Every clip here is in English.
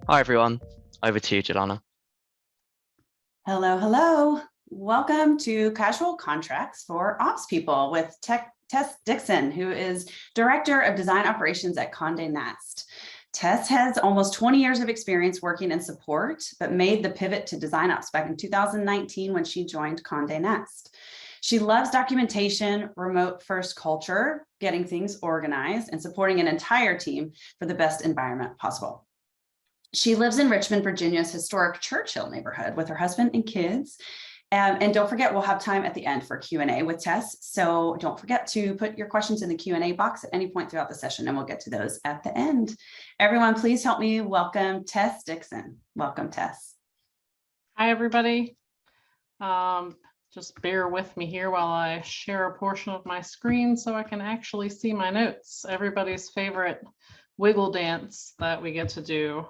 Hi everyone, over to you, Jelana. Hello, hello. Welcome to Casual Contracts for Ops People with Tess Dixon, who is Director of Design Operations at Condé Nast. Tess has almost 20 years of experience working in support, but made the pivot to design ops back in 2019 when she joined Condé Nast. She loves documentation, remote first culture, getting things organized, and supporting an entire team for the best environment possible. She lives in Richmond, Virginia's historic Churchill neighborhood with her husband and kids. And don't forget, we'll have time at the end for Q&A with Tess. So don't forget to put your questions in the Q&A box at any point throughout the session, and we'll get to those at the end. Everyone, please help me welcome Tess Dixon. Welcome, Tess. Hi, everybody. Just bear with me here while I share a portion of my screen so I can actually see my notes. Everybody's favorite wiggle dance that we get to do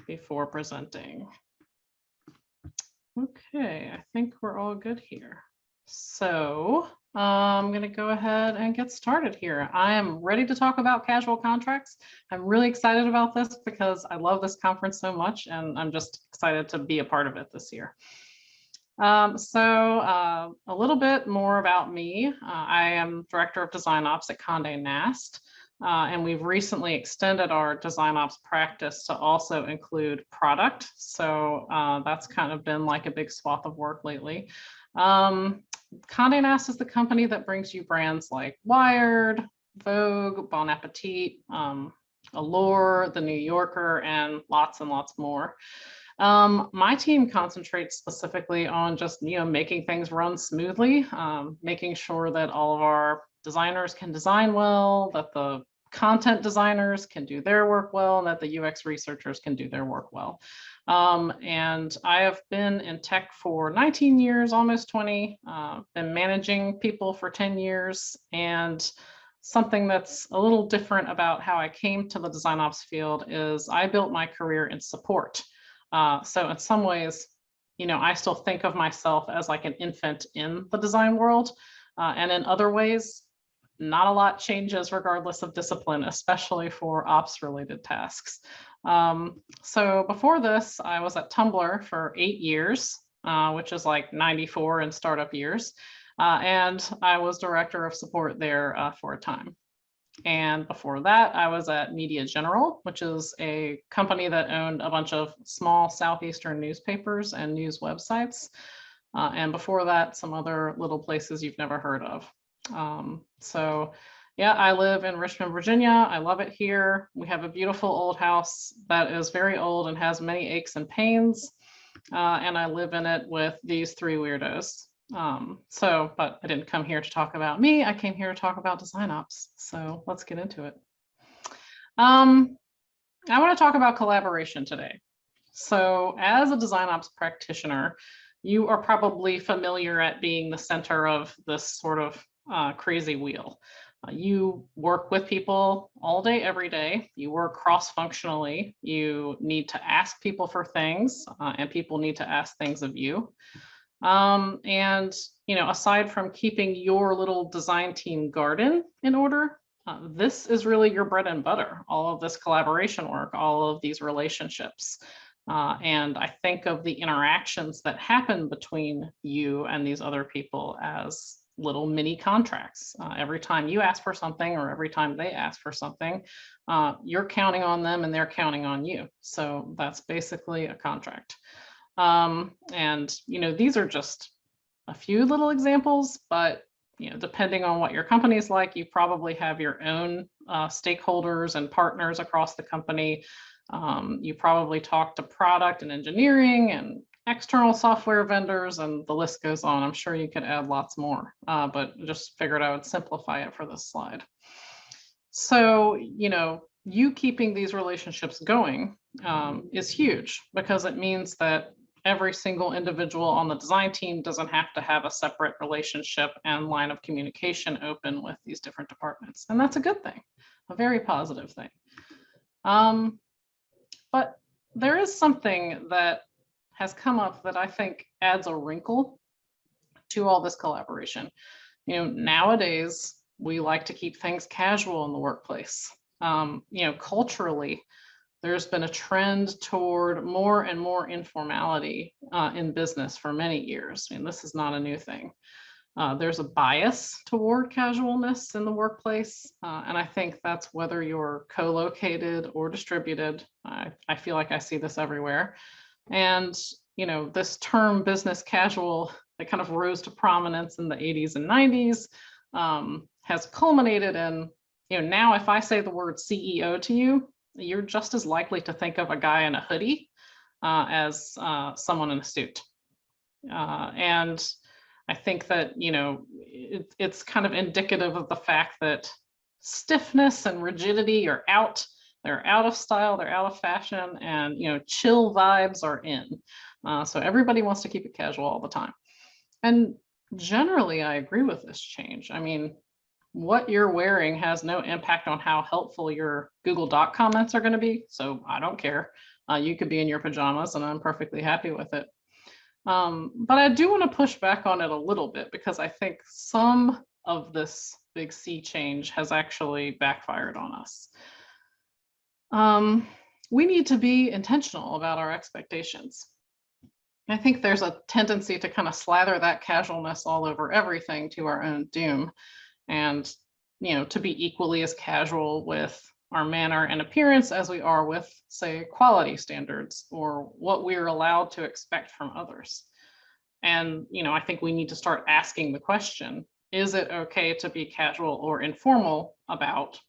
before presenting. Okay, I think we're all good here. So I'm going to go ahead and get started here. I am ready to talk about casual contracts. I'm really excited about this because I love this conference so much, and I'm just excited to be a part of it this year. A little bit more about me. I am Director of Design Ops at Condé Nast. And we've recently extended our design ops practice to also include product. So that's kind of been like a big swath of work lately. Condé Nast is the company that brings you brands like Wired, Vogue, Bon Appetit, Allure, The New Yorker, and lots more. My team concentrates specifically on just, making things run smoothly, making sure that all of our designers can design well, that the content designers can do their work well, and that the UX researchers can do their work well. And I have been in tech for 19 years, almost 20, been managing people for 10 years. And something that's a little different about how I came to the design ops field is I built my career in support. So in some ways, I still think of myself as like an infant in the design world. And in other ways, not a lot changes regardless of discipline, especially for ops related tasks. So before this, I was at Tumblr for 8 years, which is like 94 in startup years. And I was director of support there for a time. And before that, I was at Media General, which is a company that owned a bunch of small Southeastern newspapers and news websites. And before that, some other little places you've never heard of. So yeah, I live in Richmond, Virginia. I love it here. We have a beautiful old house that is very old and has many aches and pains. And I live in it with these 3 weirdos. But I didn't come here to talk about me. I came here to talk about design ops. So let's get into it. I want to talk about collaboration today. So as a design ops practitioner, you are probably familiar at being the center of this sort of crazy wheel. You work with people all day, every day. You work cross-functionally. You need to ask people for things, and people need to ask things of you. Aside from keeping your little design team garden in order, this is really your bread and butter, all of this collaboration work, all of these relationships. And I think of the interactions that happen between you and these other people as little mini contracts. Every time you ask for something or every time they ask for something, you're counting on them and they're counting on you. So that's basically a contract. These are just a few little examples, but depending on what your company is like, you probably have your own stakeholders and partners across the company. You probably talk to product and engineering and external software vendors, and the list goes on. I'm sure you could add lots more, but just figured I would simplify it for this slide. So, you keeping these relationships going is huge, because it means that every single individual on the design team doesn't have to have a separate relationship and line of communication open with these different departments. And that's a good thing, a very positive thing. But there is something that has come up that I think adds a wrinkle to all this collaboration. Nowadays, we like to keep things casual in the workplace. Culturally, there's been a trend toward more and more informality in business for many years. I mean, this is not a new thing. There's a bias toward casualness in the workplace, and I think that's whether you're co-located or distributed. I feel like I see this everywhere. And, you know, this term business casual that kind of rose to prominence in the 80s and 90s has culminated in, you know, now if I say the word CEO to you, you're just as likely to think of a guy in a hoodie as someone in a suit. And I think that, you know, it's kind of indicative of the fact that stiffness and rigidity are out. They're out of style, they're out of fashion, and, you know, chill vibes are in. So everybody wants to keep it casual all the time. And generally, I agree with this change. I mean, what you're wearing has no impact on how helpful your Google Doc comments are going to be. So I don't care. You could be in your pajamas and I'm perfectly happy with it. But I do want to push back on it a little bit because I think some of this big sea change has actually backfired on us. We need to be intentional about our expectations. I think there's a tendency to kind of slather that casualness all over everything to our own doom. And, you know, to be equally as casual with our manner and appearance as we are with, say, quality standards or what we're allowed to expect from others. And, you know, I think we need to start asking the question, is it okay to be casual or informal about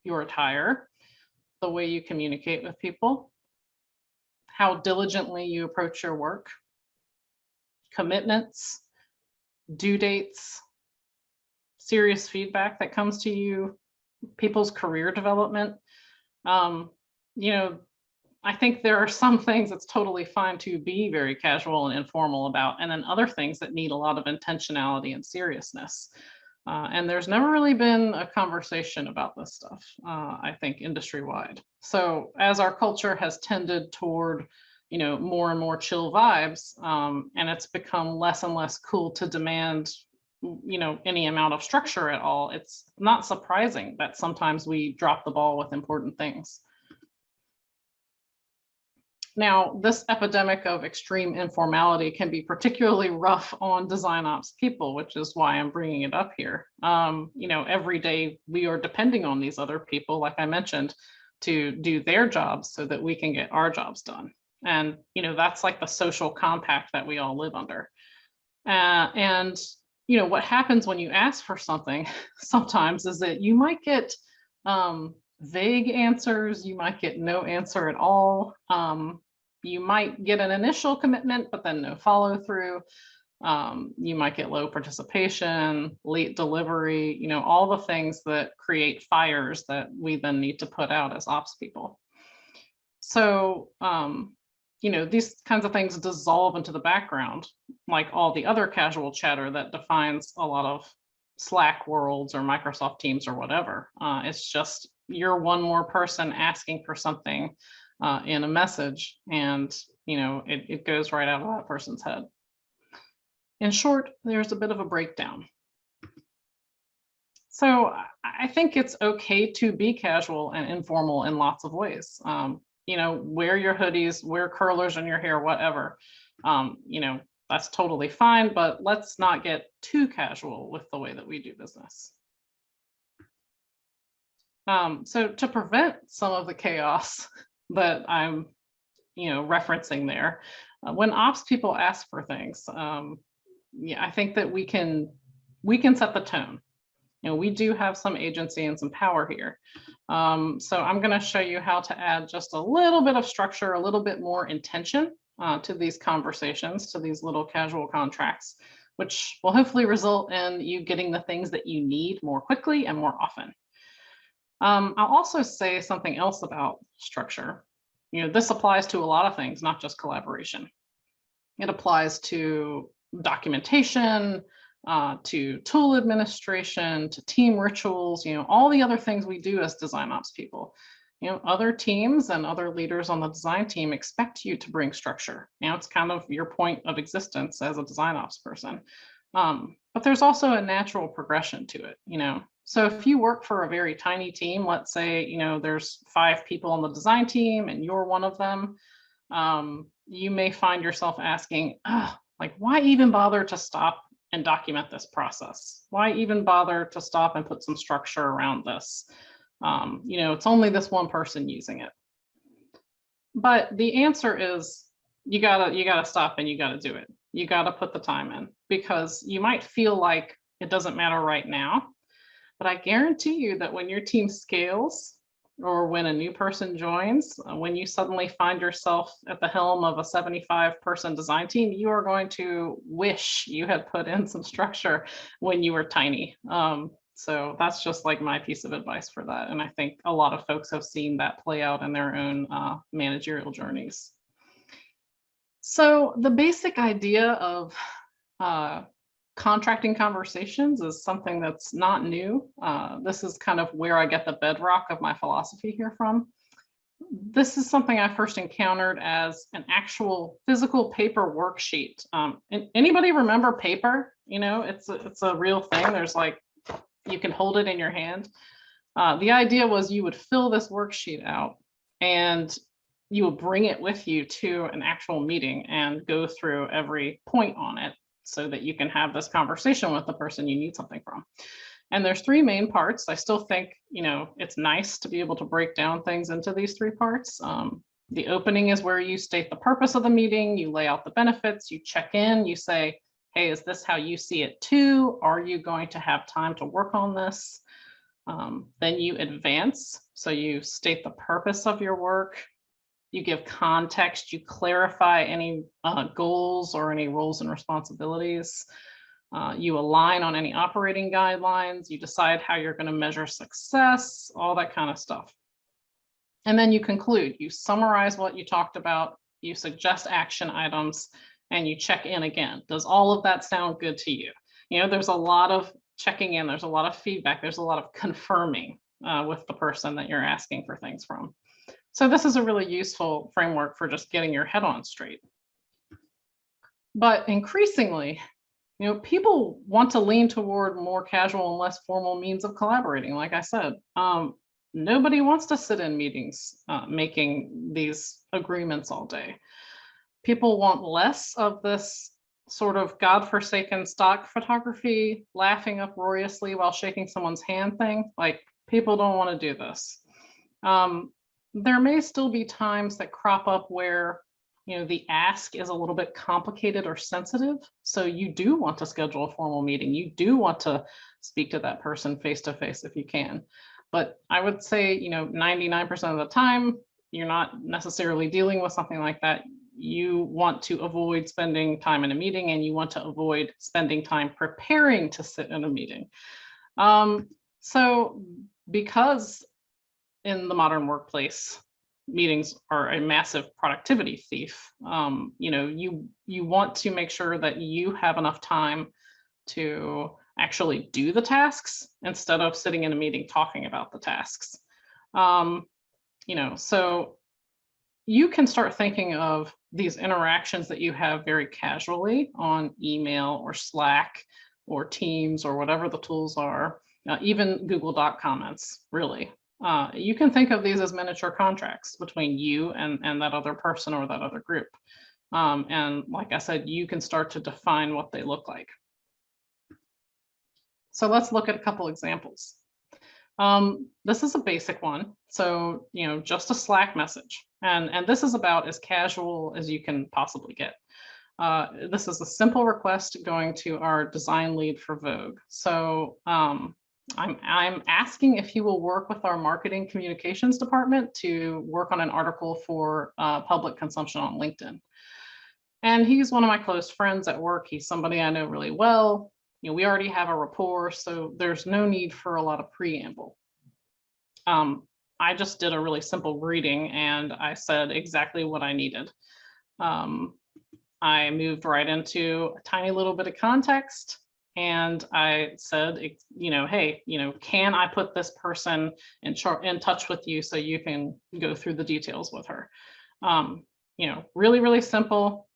your attire, the way you communicate with people, how diligently you approach your work, commitments, due dates, serious feedback that comes to you, people's career development. You know, I think there are some things that's totally fine to be very casual and informal about, and then other things that need a lot of intentionality and seriousness. And there's never really been a conversation about this stuff, I think, industry-wide. So as our culture has tended toward, you know, more and more chill vibes, and it's become less and less cool to demand, you know, any amount of structure at all, it's not surprising that sometimes we drop the ball with important things. Now, this epidemic of extreme informality can be particularly rough on design ops people, which is why I'm bringing it up here. You know, every day we are depending on these other people, like I mentioned, to do their jobs so that we can get our jobs done. And, you know, that's like the social compact that we all live under. And, you know, what happens when you ask for something sometimes is that you might get vague answers, you might get no answer at all. You might get an initial commitment, but then no follow through. You might get low participation, late delivery, you know, all the things that create fires that we then need to put out as ops people. So, you know, these kinds of things dissolve into the background, like all the other casual chatter that defines a lot of Slack worlds or Microsoft Teams or whatever. It's just you're one more person asking for something in a message, and, you know, it goes right out of that person's head. In short, there's a bit of a breakdown. So I think it's okay to be casual and informal in lots of ways. You know, wear your hoodies, wear curlers in your hair, whatever. You know, that's totally fine, but let's not get too casual with the way that we do business. So to prevent some of the chaos that I'm, you know, referencing there, when ops people ask for things, yeah, I think that we can set the tone. You know, we do have some agency and some power here. So I'm going to show you how to add just a little bit of structure, a little bit more intention to these conversations, to these little casual contracts, which will hopefully result in you getting the things that you need more quickly and more often. I'll also say something else about structure. You know, this applies to a lot of things, not just collaboration. It applies to documentation, to tool administration, to team rituals, you know, all the other things we do as design ops people. You know, other teams and other leaders on the design team expect you to bring structure. You know, it's kind of your point of existence as a design ops person. But there's also a natural progression to it, you know. So if you work for a very tiny team, let's say, there's 5 people on the design team and you're one of them, you may find yourself asking, like, why even bother to stop and document this process? Why even bother to stop and put some structure around this? It's only this one person using it. But the answer is you gotta stop and you gotta do it. You gotta put the time in, because you might feel like it doesn't matter right now, but I guarantee you that when your team scales, or when a new person joins, when you suddenly find yourself at the helm of a 75-person design team, you are going to wish you had put in some structure when you were tiny. So that's just like my piece of advice for that. And I think a lot of folks have seen that play out in their own managerial journeys. So the basic idea of contracting conversations is something that's not new. This is kind of where I get the bedrock of my philosophy here from. This is something I first encountered as an actual physical paper worksheet. Anybody remember paper? It's a real thing. There's like, you can hold it in your hand. The idea was you would fill this worksheet out and you would bring it with you to an actual meeting and go through every point on it so that you can have this conversation with the person you need something from. And there's 3 main parts. I still think, it's nice to be able to break down things into these 3 parts. The opening is where you state the purpose of the meeting, you lay out the benefits, you check in, you say, hey, is this how you see it too? Are you going to have time to work on this? Then you advance. So you state the purpose of your work. You give context, you clarify any goals or any roles and responsibilities. You align on any operating guidelines. You decide how you're going to measure success, all that kind of stuff. And then you conclude. You summarize what you talked about. You suggest action items, and you check in again. Does all of that sound good to you? There's a lot of checking in. There's a lot of feedback. There's a lot of confirming with the person that you're asking for things from. So this is a really useful framework for just getting your head on straight. But increasingly, people want to lean toward more casual and less formal means of collaborating. Like I said, nobody wants to sit in meetings making these agreements all day. People want less of this sort of godforsaken stock photography, laughing uproariously while shaking someone's hand thing. Like, people don't want to do this. There may still be times that crop up where, the ask is a little bit complicated or sensitive. So you do want to schedule a formal meeting. You do want to speak to that person face to face if you can. But I would say, 99% of the time, you're not necessarily dealing with something like that. You want to avoid spending time in a meeting, and you want to avoid spending time preparing to sit in a meeting. So because in the modern workplace, meetings are a massive productivity thief, you want to make sure that you have enough time to actually do the tasks instead of sitting in a meeting talking about the tasks. So you can start thinking of these interactions that you have very casually on email or Slack or Teams or whatever the tools are, even Google Doc comments, really. You can think of these as miniature contracts between you and that other person or that other group. And like I said, you can start to define what they look like. So let's look at a couple examples. This is a basic one. So, just a Slack message. And this is about as casual as you can possibly get. This is a simple request going to our design lead for Vogue. So I'm asking if he will work with our marketing communications department to work on an article for public consumption on LinkedIn. And he's one of my close friends at work. He's somebody I know really well. We already have a rapport, so there's no need for a lot of preamble. I just did a really simple greeting and I said exactly what I needed. I moved right into a tiny little bit of context. And I said, hey, can I put this person in touch with you so you can go through the details with her? Really, really simple,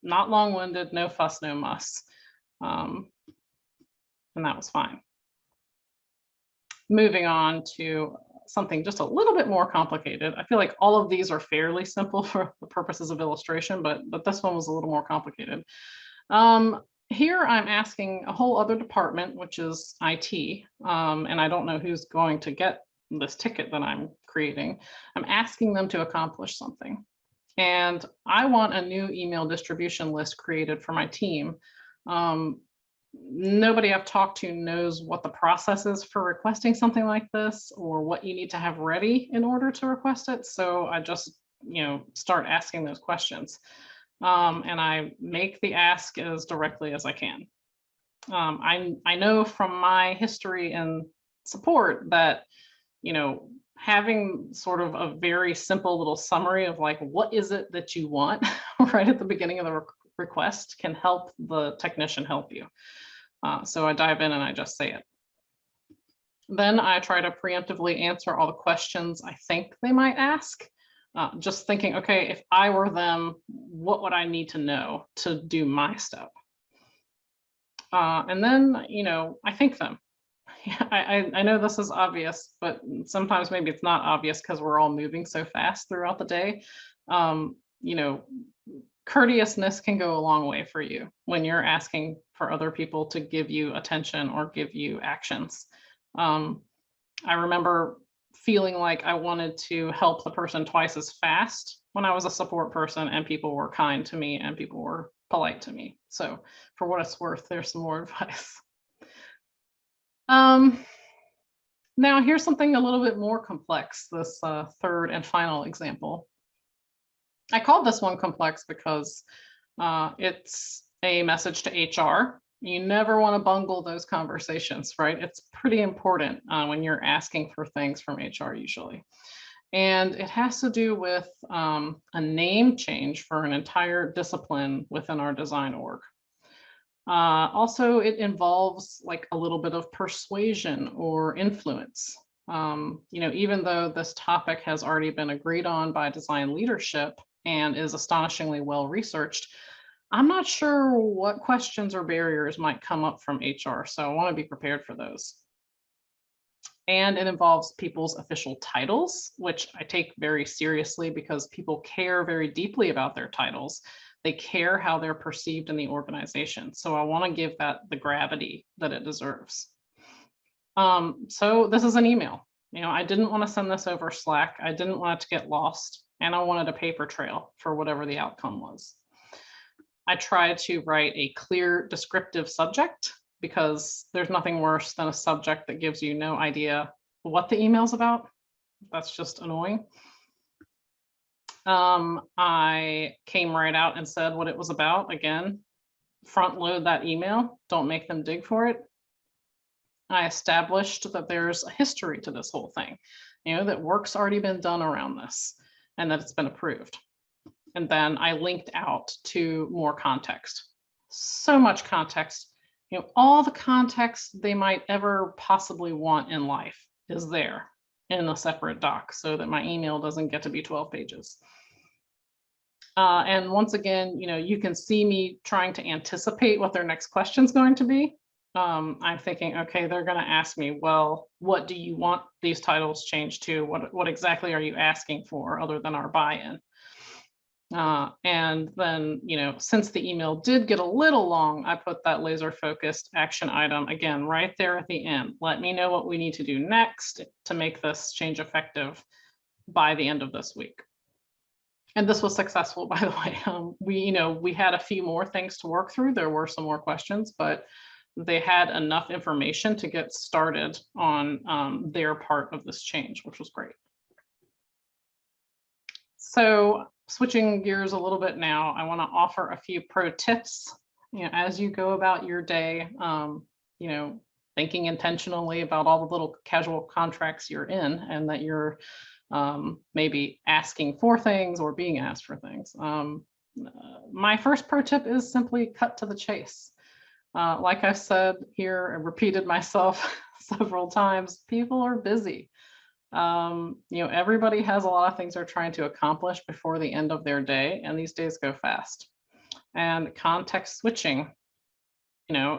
not long-winded, no fuss, no muss. And that was fine. moving on to something just a little bit more complicated. I feel like all of these are fairly simple for the purposes of illustration, but this one was a little more complicated. Here I'm asking a whole other department, which is IT, and I don't know who's going to get this ticket that I'm creating. I'm asking them to accomplish something. And I want a new email distribution list created for my team. Nobody I've talked to knows what the process is for requesting something like this or what you need to have ready in order to request it. So I just, start asking those questions. And I make the ask as directly as I can. I know from my history and support that, having sort of a very simple little summary of like, what is it that you want right at the beginning of the request can help the technician help you. So I dive in and I just say it. Then I try to preemptively answer all the questions I think they might ask. Just thinking, okay, if I were them, what would I need to know to do my step? And then, I thank them. I know this is obvious, but sometimes maybe it's not obvious because we're all moving so fast throughout the day. Courteousness can go a long way for you when you're asking for other people to give you attention or give you actions. I remember feeling like I wanted to help the person twice as fast when I was a support person and people were kind to me and people were polite to me. So for what it's worth, there's some more advice. Now here's something a little bit more complex, this third and final example. I called this one complex because it's a message to HR. You never want to bungle those conversations, right? It's pretty important when you're asking for things from HR usually. And it has to do with a name change for an entire discipline within our design org. Also, it involves like a little bit of persuasion or influence. Even though this topic has already been agreed on by design leadership and is astonishingly well researched, I'm not sure what questions or barriers might come up from HR, so I want to be prepared for those. And it involves people's official titles, which I take very seriously because people care very deeply about their titles. They care how they're perceived in the organization. So I want to give that the gravity that it deserves. So this is an email. I didn't want to send this over Slack. I didn't want it to get lost. And I wanted a paper trail for whatever the outcome was. I tried to write a clear descriptive subject because there's nothing worse than a subject that gives you no idea what the email's about. That's just annoying. I came right out and said what it was about. Again, front load that email. Don't make them dig for it. I established that there's a history to this whole thing, that work's already been done around this and that it's been approved. And then I linked out to more context. So much context, all the context they might ever possibly want in life is there in a separate doc so that my email doesn't get to be 12 pages. And once again, you can see me trying to anticipate what their next question is going to be. I'm thinking, okay, they're going to ask me, well, what do you want these titles changed to? What exactly are you asking for other than our buy-in? And then, since the email did get a little long, I put that laser focused action item again, right there at the end. Let me know what we need to do next to make this change effective by the end of this week. And this was successful, by the way. We had a few more things to work through. There were some more questions, but they had enough information to get started on their part of this change, which was great. So switching gears a little bit now, I want to offer a few pro tips, as you go about your day, thinking intentionally about all the little casual contracts you're in and that you're maybe asking for things or being asked for things. My first pro tip is simply cut to the chase. Like I said here and repeated myself several times, people are busy. Everybody has a lot of things they're trying to accomplish before the end of their day, and these days go fast. And context switching,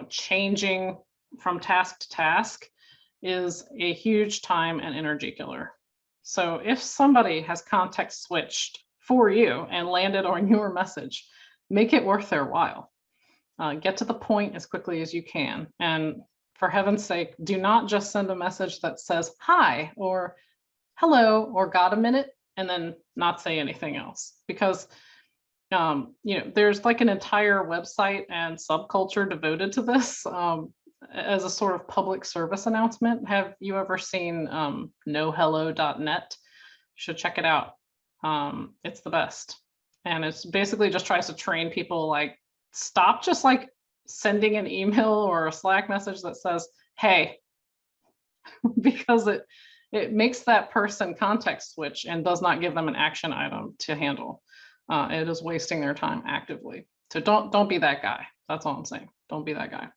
changing from task to task is a huge time and energy killer. So if somebody has context switched for you and landed on your message, make it worth their while. Get to the point as quickly as you can. And for heaven's sake, do not just send a message that says hi or hello or got a minute and then not say anything else. Because there's like an entire website and subculture devoted to this as a sort of public service announcement. Have you ever seen nohello.net? You should check it out. It's the best. And it's basically just tries to train people, like, stop just like sending an email or a Slack message that says, hey, because it makes that person context switch and does not give them an action item to handle. It is wasting their time actively. So don't be that guy. That's all I'm saying. Don't be that guy.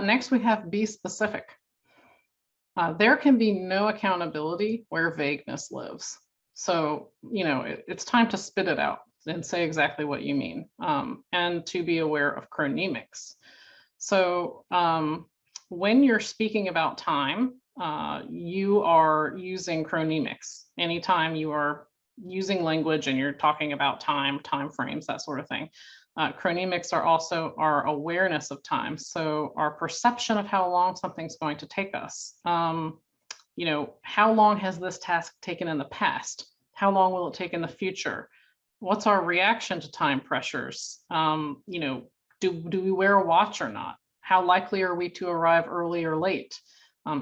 Next, we have be specific. There can be no accountability where vagueness lives. So, it's time to spit it out and say exactly what you mean, and to be aware of chronemics. So when you're speaking about time, you are using chronemics. Anytime you are using language and you're talking about time frames, that sort of thing. Chronemics are also our awareness of time. So our perception of how long something's going to take us. How long has this task taken in the past? How long will it take in the future? What's our reaction to time pressures? Do we wear a watch or not? How likely are we to arrive early or late?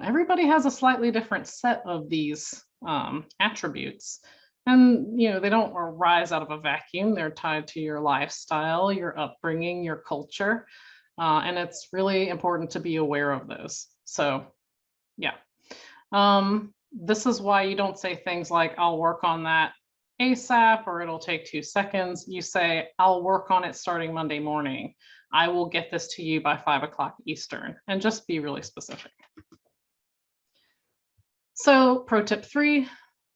Everybody has a slightly different set of these attributes. And, they don't arise out of a vacuum. They're tied to your lifestyle, your upbringing, your culture. And it's really important to be aware of those. So, yeah. This is why you don't say things like, I'll work on that ASAP, or it'll take 2 seconds. You say, I'll work on it starting Monday morning. I will get this to you by 5 o'clock Eastern, and just be really specific. So pro tip 3,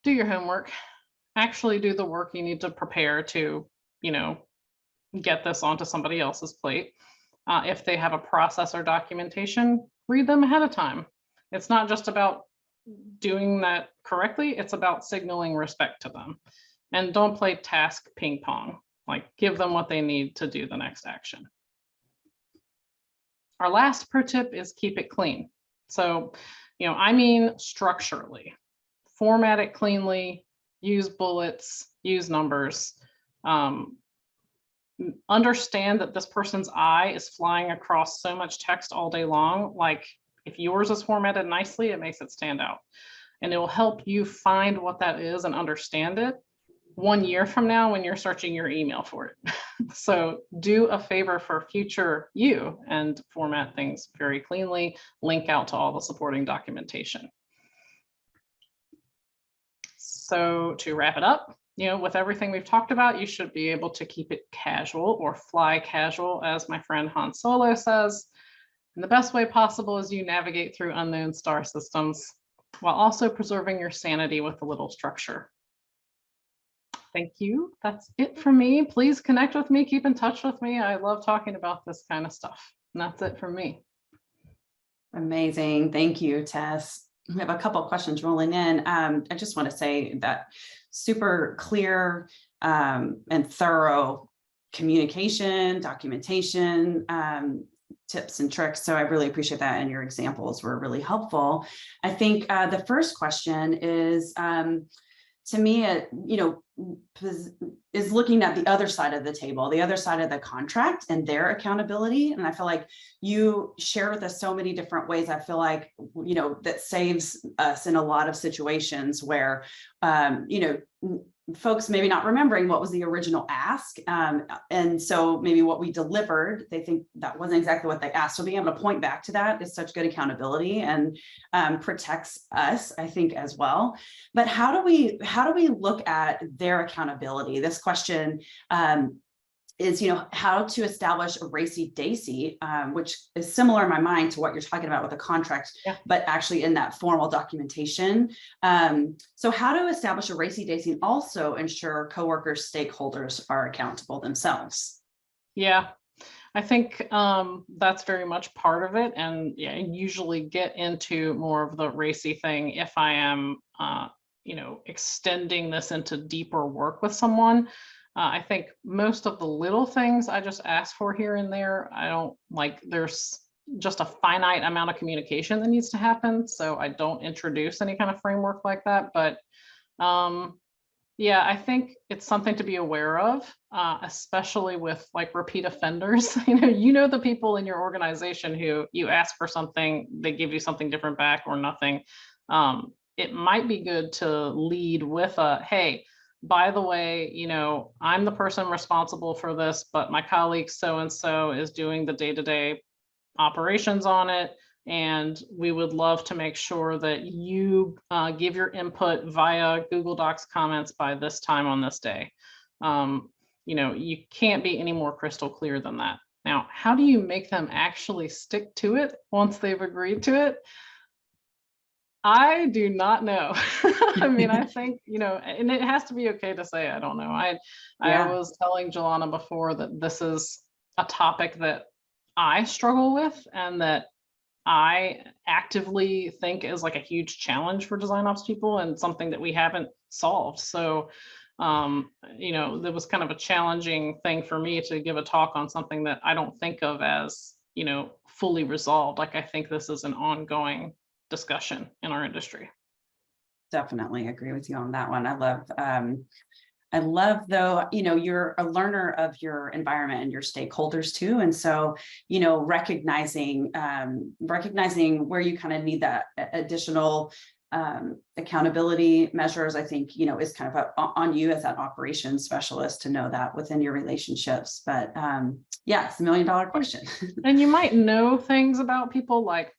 do your homework. Actually do the work you need to prepare to, get this onto somebody else's plate. If they have a process or documentation, read them ahead of time. It's not just about doing that correctly, it's about signaling respect to them. And don't play task ping pong, like give them what they need to do the next action. Our last pro tip is keep it clean. So, I mean structurally, format it cleanly, use bullets, use numbers, understand that this person's eye is flying across so much text all day long. Like if yours is formatted nicely, it makes it stand out. And it will help you find what that is and understand it 1 year from now when you're searching your email for it. So do a favor for future you and format things very cleanly, link out to all the supporting documentation. So to wrap it up, with everything we've talked about, you should be able to keep it casual, or fly casual, as my friend Han Solo says. And the best way possible is you navigate through unknown star systems while also preserving your sanity with a little structure. Thank you. That's it for me. Please connect with me. Keep in touch with me. I love talking about this kind of stuff. And that's it for me. Amazing. Thank you, Tess. We have a couple of questions rolling in. I just want to say that super clear and thorough communication, documentation, tips and tricks. So I really appreciate that. And your examples were really helpful. I think the first question is, to me, is looking at the other side of the table, the other side of the contract and their accountability. And I feel like you share with us so many different ways. I feel like, that saves us in a lot of situations where, folks maybe not remembering what was the original ask. And so maybe what we delivered, they think that wasn't exactly what they asked. So being able to point back to that is such good accountability and protects us, I think, as well. But how do we look at their accountability? This question is, how to establish a racy-daisy, which is similar in my mind to what you're talking about with the contract, but actually in that formal documentation. So how to establish a racy-daisy and also ensure coworkers, stakeholders are accountable themselves? Yeah, I think that's very much part of it. And yeah, I usually get into more of the racy thing if I am, extending this into deeper work with someone. I think most of the little things I just ask for here and there, I don't like, there's just a finite amount of communication that needs to happen. So I don't introduce any kind of framework like that. But yeah, I think it's something to be aware of, especially with like repeat offenders. The people in your organization who you ask for something, they give you something different back or nothing. It might be good to lead with a, hey, by the way, I'm the person responsible for this, but my colleague so-and-so is doing the day-to-day operations on it. And we would love to make sure that you give your input via Google Docs comments by this time on this day. You can't be any more crystal clear than that. Now, how do you make them actually stick to it once they've agreed to it? I do not know. I mean, I think, and it has to be okay to say, I don't know. I was telling Jelana before that this is a topic that I struggle with and that I actively think is like a huge challenge for design ops people and something that we haven't solved. So, there was kind of a challenging thing for me to give a talk on something that I don't think of as, fully resolved. Like, I think this is an ongoing discussion in our industry. Definitely agree with you on that one. I love though, you're a learner of your environment and your stakeholders too. And so, recognizing where you kind of need that additional accountability measures, I think, is kind of on you as that operations specialist to know that within your relationships. But yeah, it's $1 million question. And you might know things about people like,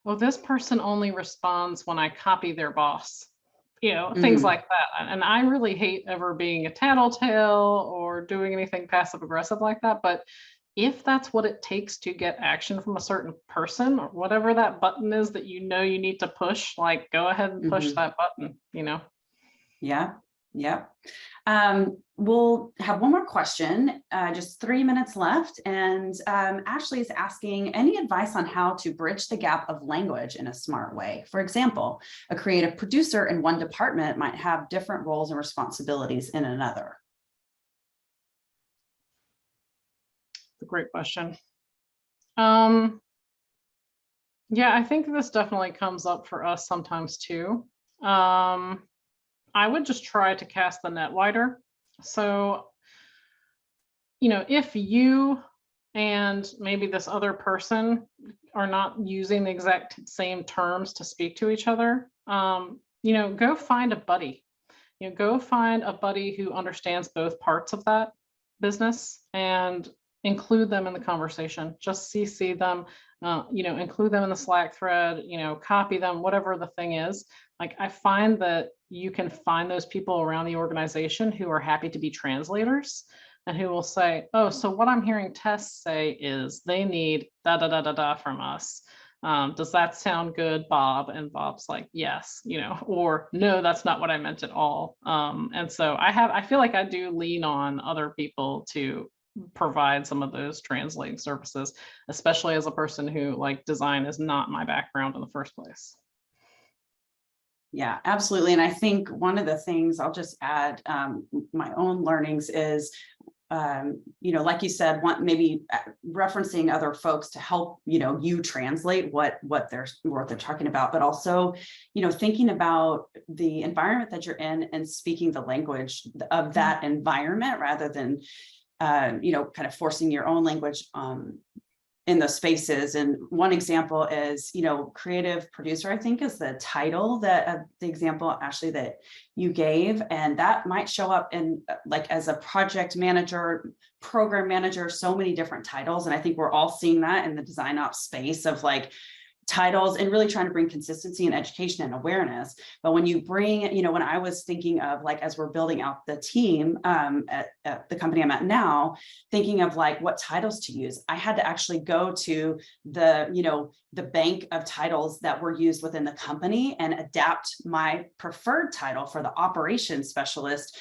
well, this person only responds when I copy their boss, things like that. And I really hate ever being a tattletale or doing anything passive aggressive like that. But if that's what it takes to get action from a certain person or whatever that button is that you need to push, like go ahead and push that button, Yeah. Yeah. We'll have one more question, just 3 minutes left. And Ashley is asking any advice on how to bridge the gap of language in a smart way. For example, a creative producer in one department might have different roles and responsibilities in another. That's a great question. Yeah, I think this definitely comes up for us sometimes too. I would just try to cast the net wider. So, if you and maybe this other person are not using the exact same terms to speak to each other, go find a buddy. Go find a buddy who understands both parts of that business and include them in the conversation. Just CC them, include them in the Slack thread, copy them, whatever the thing is. Like, I find that you can find those people around the organization who are happy to be translators and who will say, oh, so what I'm hearing Tess say is they need da da da da da from us. Does that sound good, Bob? And Bob's like, yes, or no, that's not what I meant at all. And so I feel like I do lean on other people to provide some of those translating services, especially as a person who, like, design is not my background in the first place. Yeah, absolutely. And I think one of the things I'll just add, my own learnings is, like you said, maybe referencing other folks to help, you translate what they're talking about, but also, thinking about the environment that you're in and speaking the language of that environment rather than, kind of forcing your own language in those spaces. And one example is, creative producer, I think, is the title that the example, Ashley, that you gave. And that might show up in like as a project manager, program manager, so many different titles. And I think we're all seeing that in the design ops space of like titles and really trying to bring consistency and education and awareness. But when you bring, when I was thinking of like, as we're building out the team at the company I'm at now, thinking of like what titles to use, I had to actually go to the bank of titles that were used within the company and adapt my preferred title for the operations specialist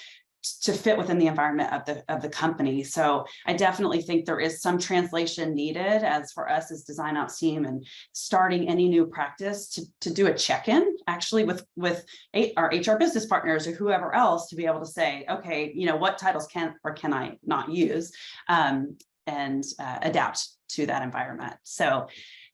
to fit within the environment of the company. So I definitely think there is some translation needed as for us as design ops team and starting any new practice to do a check-in actually with our HR business partners or whoever else to be able to say, okay, what titles can or can I not use, and adapt to that environment. So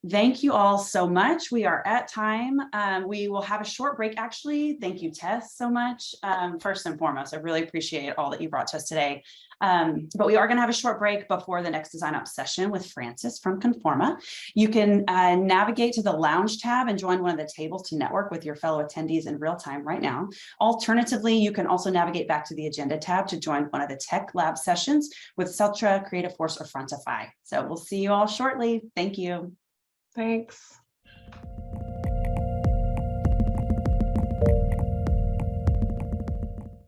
thank you all so much. We are at time. We will have a short break, actually. Thank you, Tess, so much. First and foremost, I really appreciate all that you brought to us today. But we are going to have a short break before the next Design Ops session with Francis from Conforma. You can navigate to the lounge tab and join one of the tables to network with your fellow attendees in real time right now. Alternatively, you can also navigate back to the agenda tab to join one of the tech lab sessions with Celtra, Creative Force, or Frontify. So we'll see you all shortly. Thank you. Thanks.